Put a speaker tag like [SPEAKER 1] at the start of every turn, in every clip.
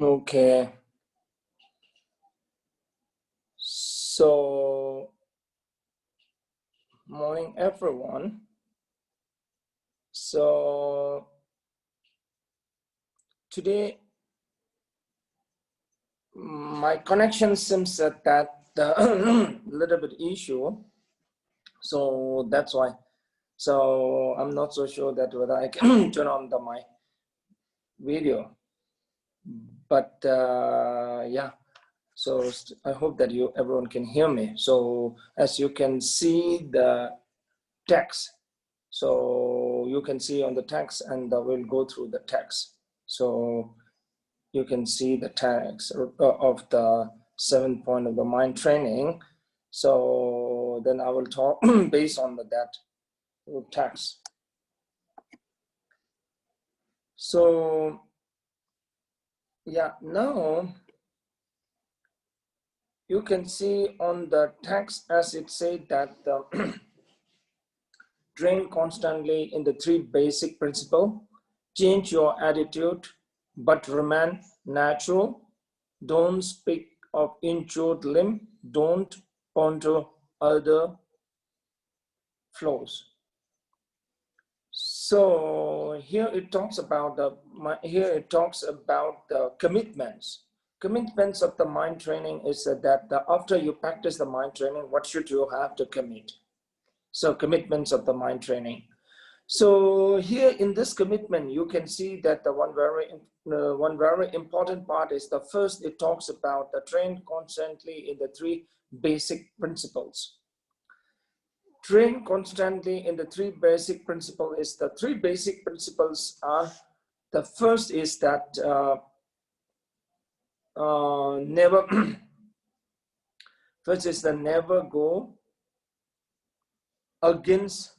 [SPEAKER 1] Okay. So, morning everyone. So, today my connection seems that a little bit issue. So that's why. So I'm not so sure that whether I can turn on my video. But yeah. So I hope that everyone can hear me. So as you can see the text, so you can see on the text, and we'll go through the text. So you can see the text of the 7th point of the mind training. So then I will talk based on that text. So yeah, now you can see on the text as it said that train constantly in the 3 basic principles. Change your attitude, but remain natural. Don't speak of injured limb. Don't ponder other flaws. So here it talks about the commitments. Commitments of the mind training is that after you practice the mind training, what should you have to commit? So commitments of the mind training. So here in this commitment, you can see that the one very important part is the first. It talks about the train constantly in the 3 basic principles. Train constantly in the 3 basic principles is the 3 basic principles are, the first is that never first is the never go against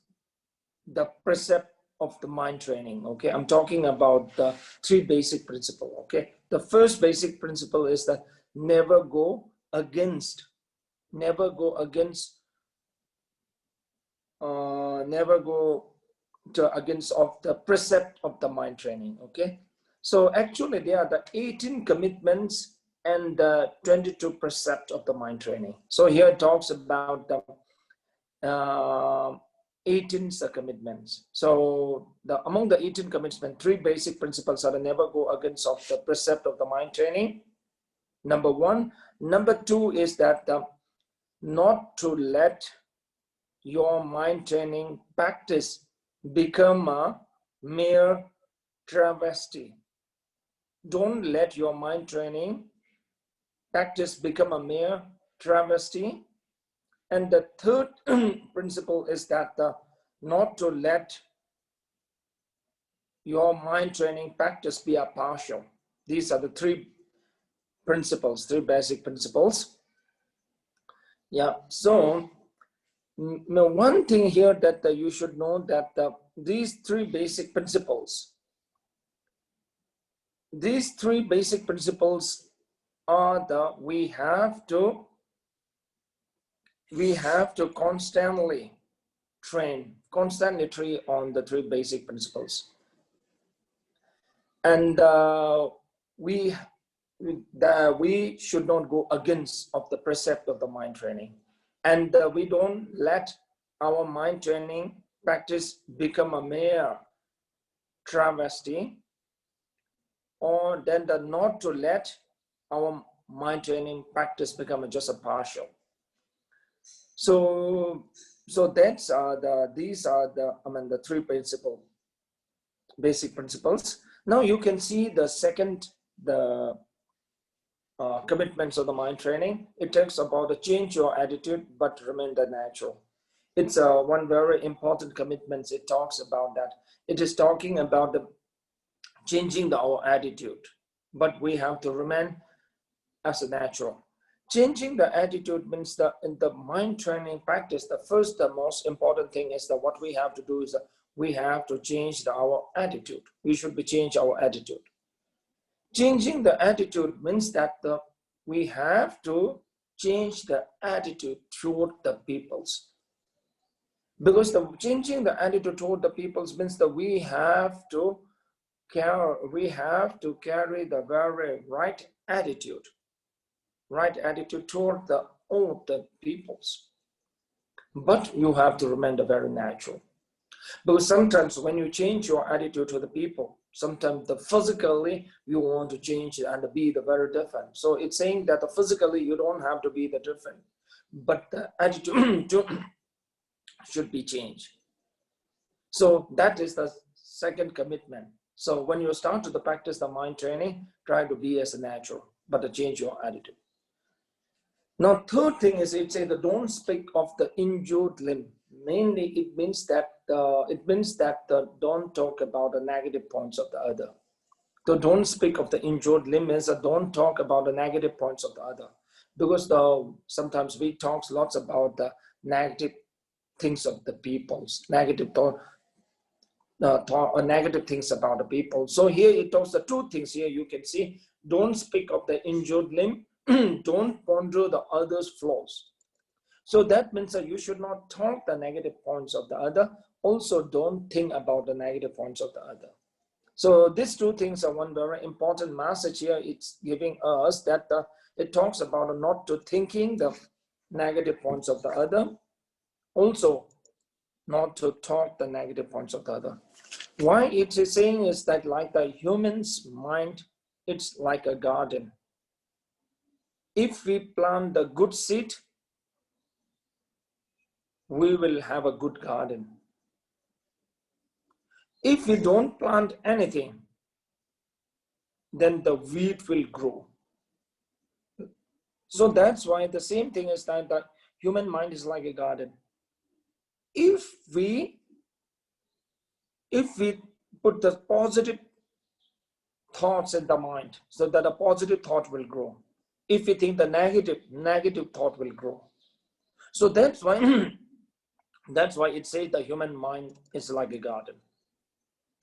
[SPEAKER 1] the precept of the mind training. Okay, I'm talking about the 3 basic principles. Okay, the first basic principle is that never go against of the precept of the mind training. Okay, so actually there are the 18 commitments and the 22 precepts of the mind training. So here it talks about the 18 commitments. So among the 18 commitments, 3 basic principles are to never go against of the precept of the mind training. Number 1. Number 2 is that not to let your mind training practice become a mere travesty. Don't let your mind training practice become a mere travesty. And the third principle is that not to let your mind training practice be a partial. These are the 3 principles, 3 basic principles. Yeah, so one thing here that you should know that these 3 basic principles, are we have to constantly train on the 3 basic principles. And we should not go against of the precept of the mind training. And we don't let our mind training practice become a mere travesty, or then not to let our mind training practice become just a partial. So that's these are the 3 basic principles. Now you can see the second, commitments of the mind training. It talks about the change your attitude but remain the natural. It's one very important commitment. It talks about that. It is talking about the changing our attitude, but we have to remain as a natural. Changing the attitude means in the mind training practice, the most important thing is that what we have to do is we have to change our attitude. We should change our attitude. Changing the attitude means that we have to change the attitude toward the peoples. Because changing the attitude toward the peoples means that we have to have to carry the very right attitude toward all the peoples. But you have to remain very natural. Because sometimes when you change your attitude to the people, sometimes physically you want to change and be the very different. So it's saying that physically you don't have to be the different, but the attitude should be changed. So that is the second commitment. So when you start to practice the mind training, try to be as a natural, but to change your attitude. Now, third thing is it says don't speak of the injured limb. Mainly, it means that don't talk about the negative points of the other. So don't speak of the injured limb means don't talk about the negative points of the other, because sometimes we talk lots about the negative things of the peoples, negative negative things about the people. So here it talks the two things. Here you can see, don't speak of the injured limb, don't ponder the other's flaws. So that means that you should not talk the negative points of the other. Also, don't think about the negative points of the other. So these two things are one very important message here. It's giving us that it talks about not to thinking the negative points of the other. Also, not to talk the negative points of the other. Why it is saying is that like the human's mind, it's like a garden. If we plant the good seed, we will have a good garden. If we don't plant anything, then the weed will grow. So that's why the same thing is that the human mind is like a garden. If we put the positive thoughts in the mind, so that a positive thought will grow. If we think the negative thought will grow. So that's why it says the human mind is like a garden.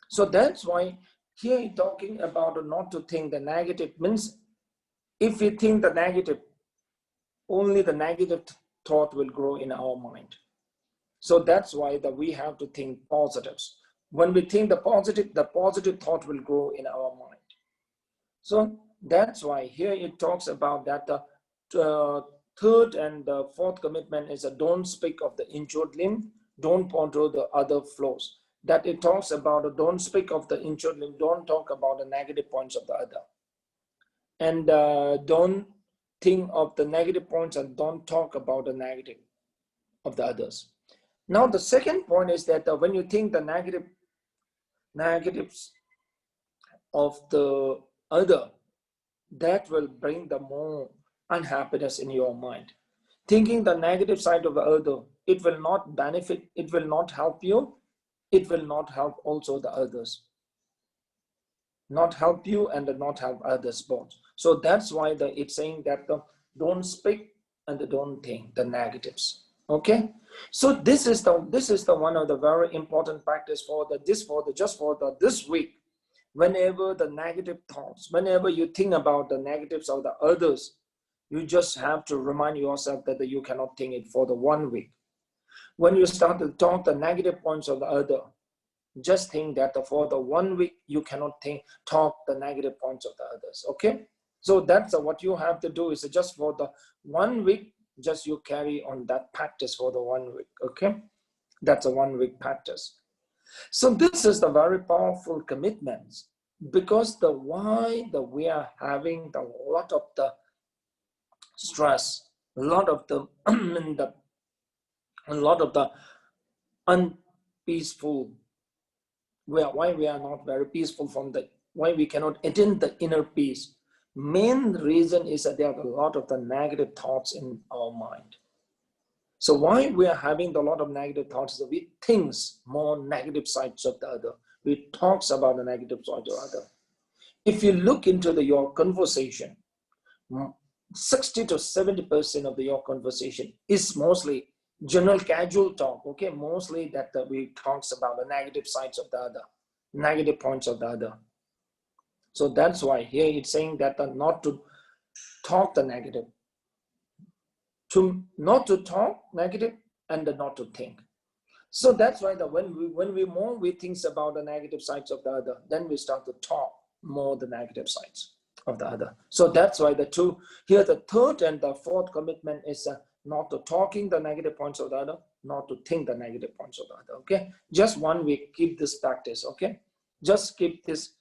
[SPEAKER 1] So that's why here talking about not to think the negative means if we think the negative, only the negative thought will grow in our mind. So that's why we have to think positives. When we think the positive thought will grow in our mind. So that's why here it talks about that the third and the fourth commitment is don't speak of the injured limb, don't ponder the other flaws. That it talks about don't speak of the injured limb, don't talk about the negative points of the other. And don't think of the negative points and don't talk about the negative of the others. Now the second point is that when you think the negatives of the other, that will bring the more unhappiness in your mind. Thinking the negative side of the other, it will not benefit, it will not help you, it will not help also the others. Not help you and not help others both. So that's why it's saying that don't speak and don't think the negatives. Okay, so this is the one of the very important practice this week. Whenever the negative thoughts, whenever you think about the negatives of the others, you just have to remind yourself that you cannot think it for the 1 week. When you start to talk the negative points of the other, just think that for the 1 week, you cannot talk the negative points of the others, okay? So that's what you have to do is just for the 1 week, just you carry on that practice for the 1 week, okay? That's a 1 week practice. So this is the very powerful commitments because we are having a lot of the stress, a lot of the unpeaceful. Why we are not very peaceful why we cannot attain the inner peace. Main reason is that there are a lot of the negative thoughts in our mind. So why we are having a lot of negative thoughts is that we think more negative sides of the other. We talks about the negative side of the other. If you look into your conversation, 60 to 70% of your conversation is mostly general casual talk, okay? Mostly that we talks about the negative sides of the other, negative points of the other. So that's why here it's saying that not to talk the negative, not to talk negative and not to think. So that's why when we think about the negative sides of the other, then we start to talk more the negative sides of the other. So that's why the third and the fourth commitment is not to talking the negative points of the other, not to think the negative points of the other. Okay, just 1 week, keep this practice. Okay, just keep this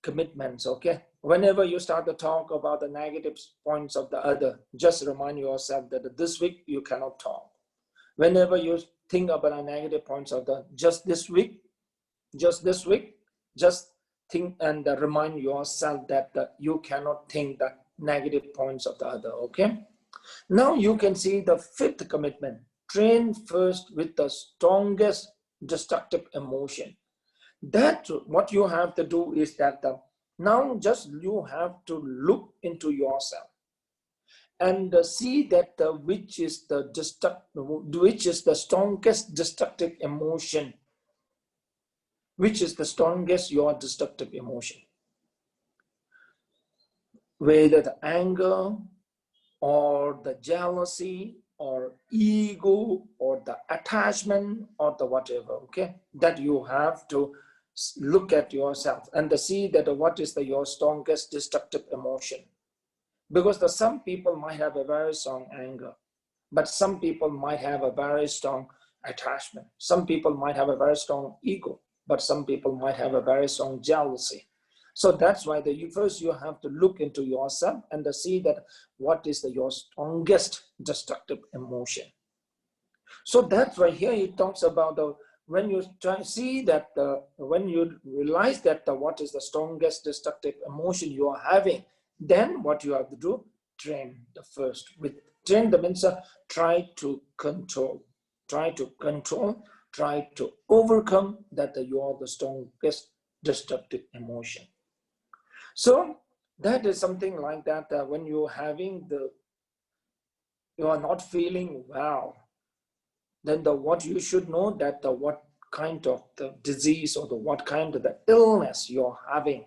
[SPEAKER 1] commitments. Okay, whenever you start to talk about the negative points of the other, just remind yourself that this week you cannot talk. Whenever you think about the negative points of the just this week, just think and remind yourself that you cannot think the negative points of the other. Okay, now you can see the fifth commitment: train first with the strongest destructive emotion. That what you have to do is that now just you have to look into yourself and see that which is the strongest destructive emotion, which is the strongest your destructive emotion, whether the anger or the jealousy or ego or the attachment or the whatever. Okay, that you have to look at yourself and see that what is your strongest destructive emotion. Because some people might have a very strong anger, but some people might have a very strong attachment. Some people might have a very strong ego, but some people might have a very strong jealousy. So that's why first you have to look into yourself and see that what is your strongest destructive emotion. So that's why here he talks about when you see that when you realize that what is the strongest destructive emotion you are having, then what you have to do, train the first. With train the means try to control, try to overcome that you are the strongest destructive emotion. So that is something like that. When you're having you are not feeling well, then what you should know that what kind of the disease or what kind of the illness you're having.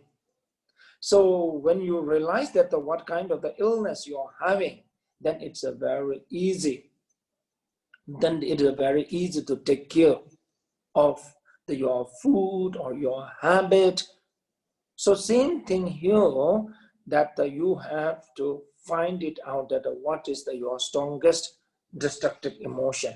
[SPEAKER 1] So when you realize that what kind of the illness you're having, then it's very easy. Then it is very easy to take care of your food or your habit. So same thing here, that you have to find it out that what is your strongest destructive emotion.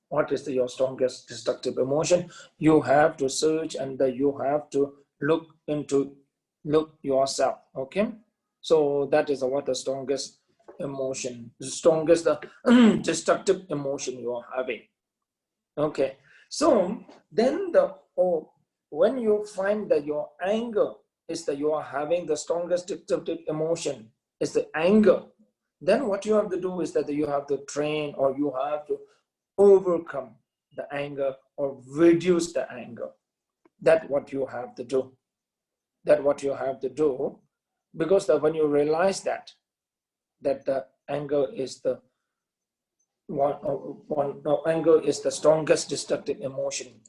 [SPEAKER 1] What is your strongest destructive emotion? You have to search and you have to look yourself. Okay, so that is what the strongest emotion, the strongest destructive emotion you are having. Okay, so then when you find that your anger is that you are having the strongest destructive emotion is the anger, then what you have to do is that you have to train or you have to overcome the anger or reduce the anger. That's what you have to do. That's what you have to do, because when you realize that the anger is the anger is the strongest destructive emotion,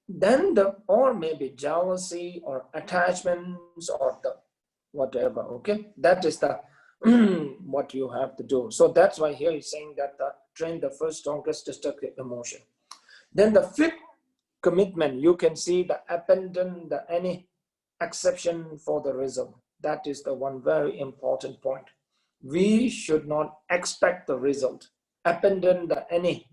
[SPEAKER 1] then or maybe jealousy or attachments or the whatever. Okay, that is the what you have to do. So that's why here he's saying that train the first strongest destructive emotion. Then the fifth commitment, you can see the abandon any exception for the result. That is the one very important point. We should not expect the result. Abandon any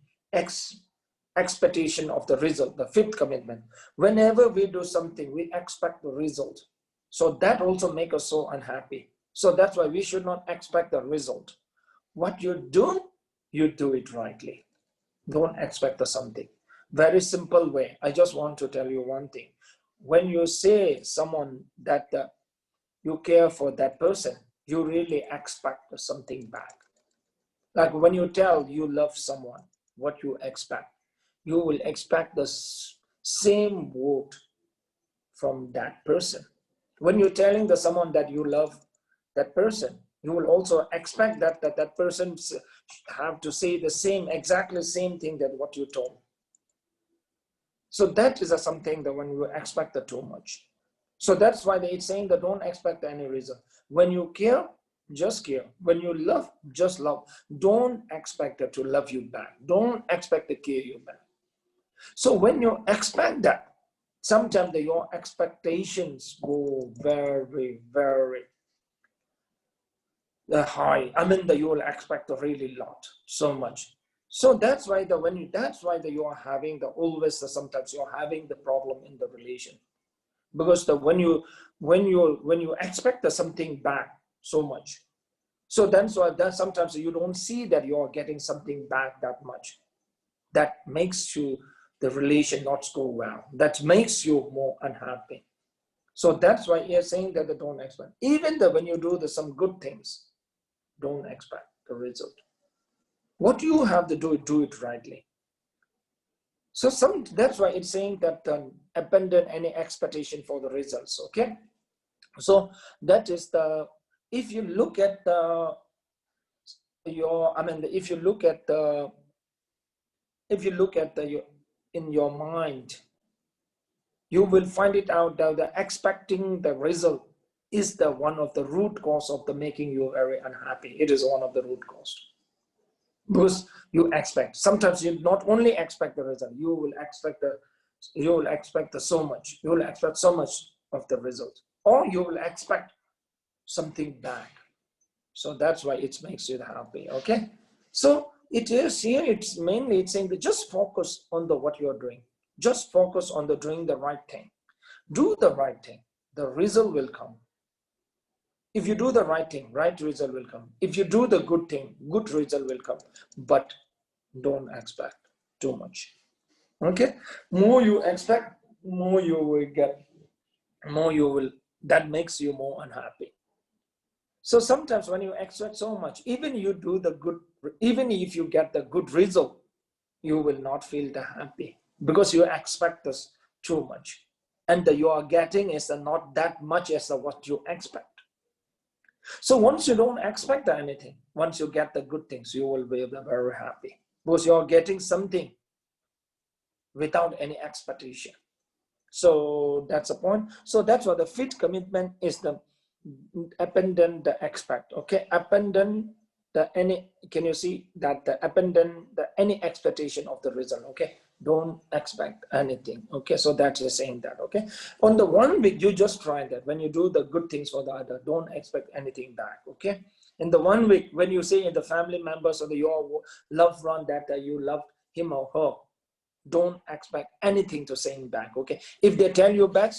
[SPEAKER 1] expectation of the result. The fifth commitment. Whenever we do something, we expect the result. So that also makes us so unhappy. So that's why we should not expect the result. What you do it rightly. Don't expect something. Very simple way. I just want to tell you one thing. When you say someone that you care for that person, you really expect something back. Like when you tell you love someone, what you expect? You will expect the same word from that person. When you're telling someone that you love that person, you will also expect that person have to say the exactly same thing that what you told. So that is something that when you expect too much. So that's why it's saying that don't expect any reason. When you care, just care. When you love, just love. Don't expect her to love you back. Don't expect to care you back. So when you expect that, sometimes your expectations go very, very high. I mean, you will expect a really lot, so much. So that's why you are having sometimes you're having the problem in the relation, because when you expect something back so much, so that's why sometimes you don't see that you are getting something back that much. That makes the relation not go well. That makes you more unhappy. So that's why you're saying that don't expect. Even when you do some good things, don't expect the result. What you have to do it rightly. So that's why it's saying that abandon any expectation for the results. Okay. So that is if you look at in your mind, you will find it out that the expecting the result is one of the root cause of the making you very unhappy. It is one of the root cause. Because you expect, sometimes you not only expect the result, you will expect so much. You will expect so much of the result, or you will expect something back. So that's why it makes you happy. Okay. So it is here. It's saying that just focus on what you're doing. Just focus on doing the right thing. Do the right thing. The result will come. If you do the right thing, right result will come. If you do the good thing, good result will come. But don't expect too much. Okay? More you expect, more you will get. That makes you more unhappy. So sometimes when you expect so much, even if you get the good result, you will not feel happy, because you expect this too much. And you are getting is not that much as what you expect. So once you don't expect anything, once you get the good things, you will be very happy, because you are getting something without any expectation. So that's the point. So that's what the fifth commitment is, the abandon the expect. Okay, abandon can you see that abandon any expectation of the result. Okay, don't expect anything. Okay, so that is saying that. Okay, on the 1 week, you just try that. When you do the good things for the other, don't expect anything back. Okay, in the 1 week, when you say in the family members or your loved one that you love him or her, don't expect anything to saying back. Okay, if they tell you back,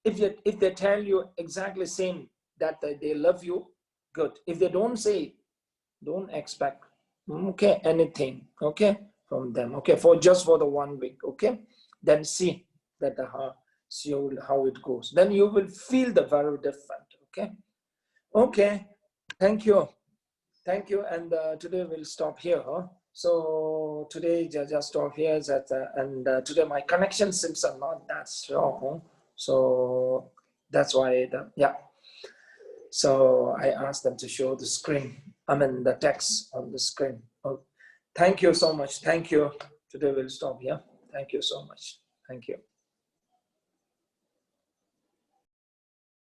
[SPEAKER 1] if they tell you exactly same that they love you, good. If they don't say, don't expect anything from them. Okay, just for the 1 week. Okay, then see that how it goes. Then you will feel very different. Okay. Thank you. And today we'll stop here. So today just stop here. And today my connection seems not that strong. So that's why so I asked them to show the screen. The text on the screen. Oh, thank you so much. Thank you. Today we'll stop here. Thank you so much. Thank you.